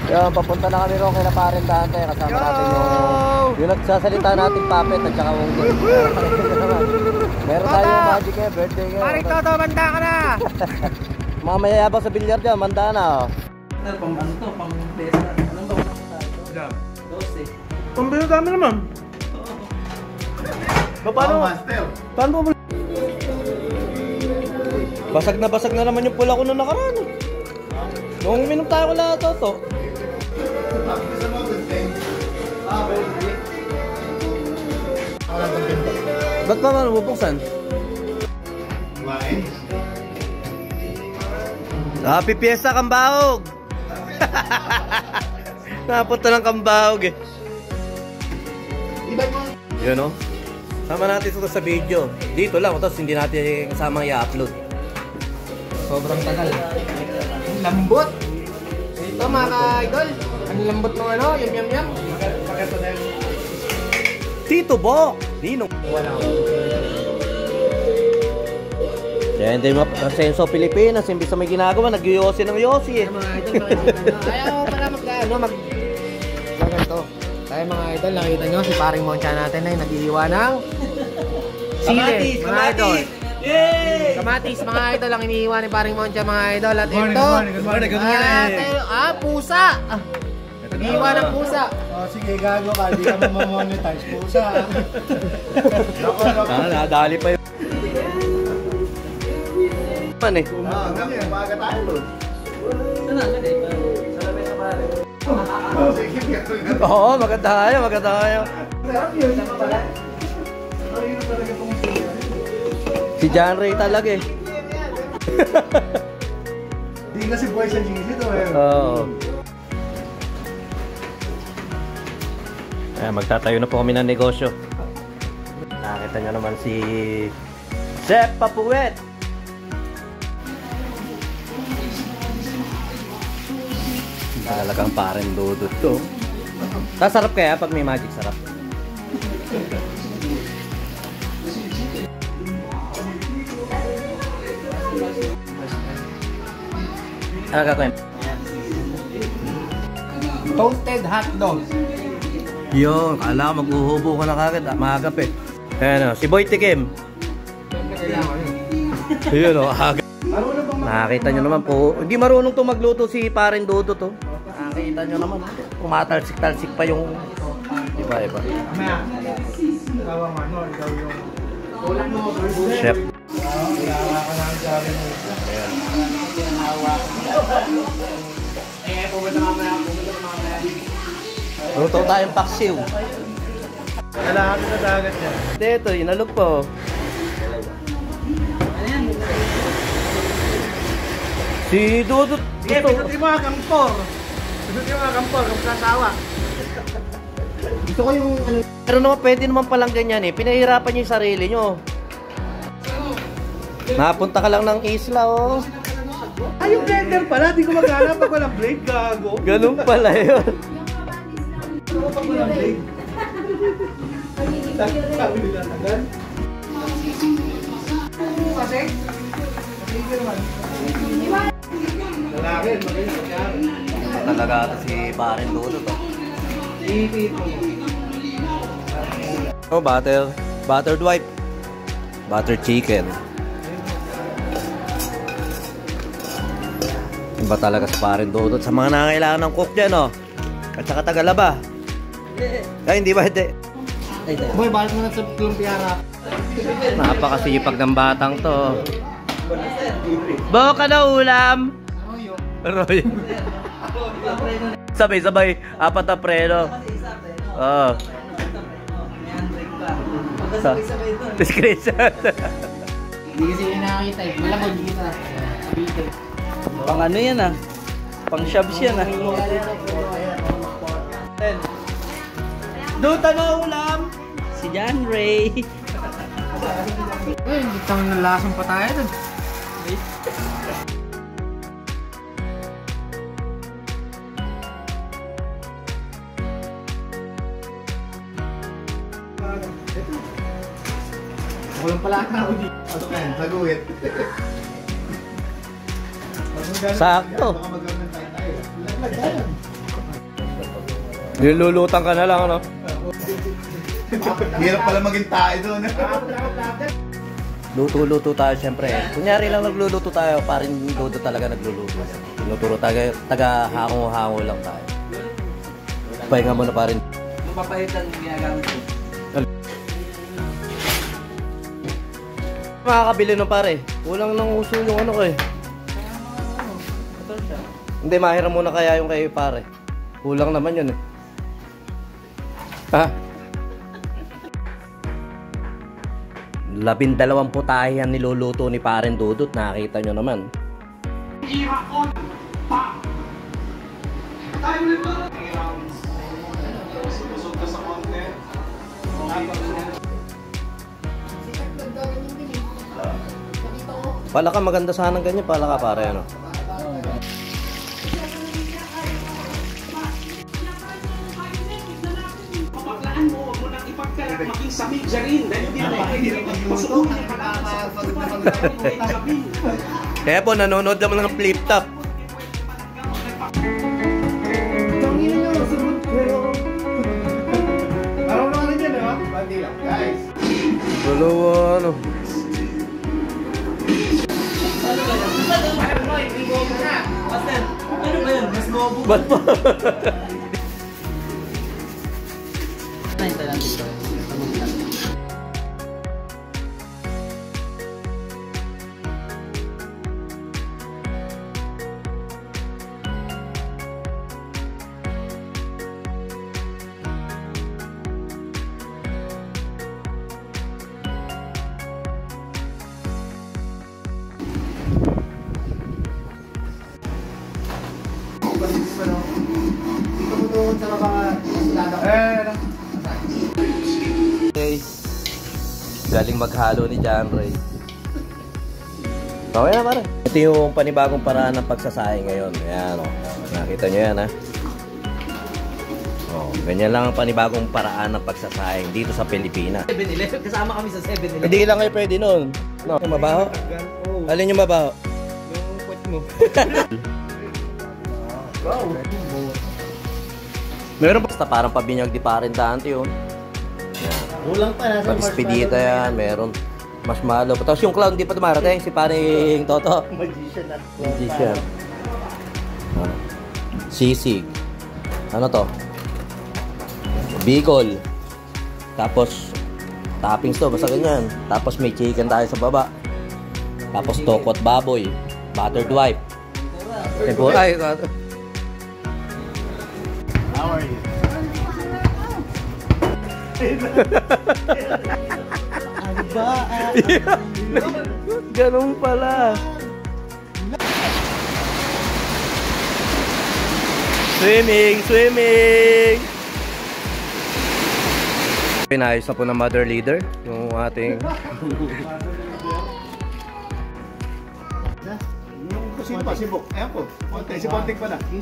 Yan, papunta na kami ron kay na Parin Dante. Kasama natin yung nagsasalita natin Puppet at saka Wonggi. Meron tayo magic eh, birthday ngayon. Paring Toto, manda ka na! Mga mayayabang sa bilyar dyan, manda na oh. Pang ano to, pang pesa. Anong ba naman tayo? 12. Pambili dami naman. Paano? Paano mo? Basag na naman yung pula ko nung nakaraan. Nung uminom tayo ko lahat to. Ba't pa man bubuksan? Happy Fiesta Kambahog! Napunta ng Kambahog eh. Yun o. Sama natin ito sa video. Dito lang, tapos hindi natin kasama i-upload. Sobrang tagal. Lambot! Ito mga ka-idol. Ang lambot ng ano, yum. Tito Bok! Dino. Kaya hindi mo senso Pilipinas, imbis na may ginagawa, nag-yosi ng yosi eh. Mga idol, ayaw pala ganito. Kaya mga idol, nakita nyo si paring Moncha natin ay nag-iiwa ng sili, mga idol. Yay! Kamatis, mga idol, ang iniiwa ni paring Moncha, mga idol. At ito, pusa! Nag-iiwa ng pusa. Sige, gago ka, di ka mamonetize pusa. Nadali pa yun. Man eh. Umaga tayo doon. Oo, maganda tayo. Si John Ray talaga eh. Di kasi buhay sa GC to eh. Oo. Magtatayo na po kami ng negosyo. Nakita nyo naman si Chef Papuet. Talagang Parin Dudut to. Sarap kaya pag may magic, sarap. Ano gagawin? Toasted hotdog. Yun, kala ko mag-uhubo ka na kagad, maagap eh. Ayan o, si Boy Tikim. Yun o, agad. Nakakita nyo naman po, hindi marunong to magluto si Parin Dudut to. Nakakita nyo naman, kumatalsik-talsik pa yung iba. Chef. Luto tayong paksiw. Kailangan sa dagat niya. Dito, inalog po. Si Dudut. Pisuti mo ang kampor. Kung kasawa. Gusto ko yung ano. Pero naman, pwede naman palang ganyan eh. Pinahirapan niyo yung sarili niyo. Napunta ka lang ng isla oh. Ay, yung blender pala. Di ko maghanap pag walang blade, gago. Ganun pala yun. Pag walang blade. Sabi nila tagal. Kasi? Sige naman. Lalaki, magaling magyari. Talaga ito si Parin Dudut oh. Oh, buttered wipe. Buttered chicken. Iba talaga si Parin Dudut sa mga nangangailangan ng cook dyan oh. At saka Tagalaba. Ay, hindi ba? Hindi. Boy, balik mo na sa Lumpiara. Napakasipag ng batang to. Boka na ulam. Roy. Sabay-sabay, 4 na preno. Oo. Screenshot. Hindi kasi yung nakakita eh. Malakot kita. Pang ano yan ah. Pang shabs yan ah. Duta na ulam. Si John Ray. Hindi tang nalasang pa tayo dun. Walang pala ako dito. Ano yan? Laguit. Sakto. Baka magkaroon ng tayo. Nilulutan ka na lang, ano? Hirap pala maging tayo doon. Luto-luto tayo siyempre. Kunyari lang nagluluto tayo, parang Dodo talaga nagluluto. Tinuturo tayo, taga-hango-hango lang tayo. Pahinga mo na parin. Yung papayitan yung ginagamit ko. Makakabili ng pare. Kulang ng uso yung ano ko eh. Hindi, mahiram muna kaya yung kay pare. Kulang naman yun eh. Ha? 12 putahe yan niluluto ni Paren Dudut. Nakita nyo naman. Pala ka, maganda sana ganyan. Pala ka pare, ano? Maging samig siya rin dahil hindi na masukunin niya Kaya po, nanonood naman ng flip top. Dalawa, ano? Ano ba yun? Mas bobo. Ba't pa? Okay. Galing maghalo ni John Ray. Okay na pare. Ito yung panibagong paraan ng pagsasaing ngayon. Ayan o. Nakita nyo yan ha. Oh, ganyan lang ang panibagong paraan ng pagsasaing dito sa Pilipinas. 7-Eleven. Kasama kami sa 7-Eleven. Hindi lang kayo pwede nun. No, yung mabaho? Alin yung mabaho? Yung pot mo. Meron basta parang pabinyag di Paren dante yun. Kulang pa nasa Pag-spedita yan, meron marshmallow. Tapos yung clown di pa dumarating, si Paring Toto. magician at Magician. Sisig. Ano to? Bicol. Tapos toppings to, basta ganyan. Tapos may chicken tayo sa baba. Tapos tokot baboy. Buttered wife. Tempura. Ay, How are you? ganun pala. Swimming! Pinayos na po ng mother leader yung ating Yung kusina pa, sibok. Ayan po. Si Ponting pa na. Yung